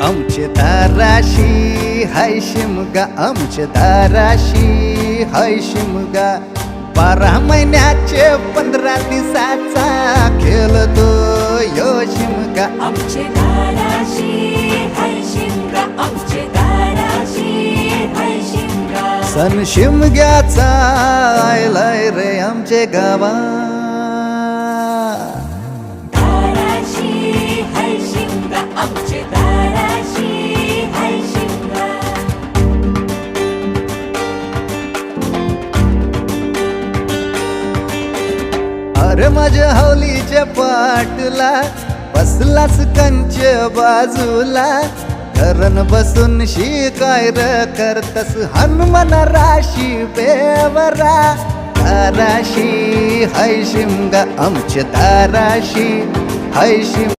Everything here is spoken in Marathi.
आमचे दाराशी हाय शिमगा, आमचे दाराशी हाय शिमगा. 12 महिन्याचे 15 दिवसाचा खेळतो यो शिमगा. आमचे दाराशी हाय शिमगा, आमचे दाराशी हाय शिमगा. सण शिमग्याचा आयलाय रे आमचे गावा. दाराशी हाय शिमगा, आमचे दाराशी हाय शिमगा. अरे माझ्या हौलीच्या पाटला बसलास कंच बाजूला. धरण बसून शिकाय र करतस हनुमान राशी बेवरा. दाराशी हाय शिमगा, आमच्या दाराशी हाय शिमगा.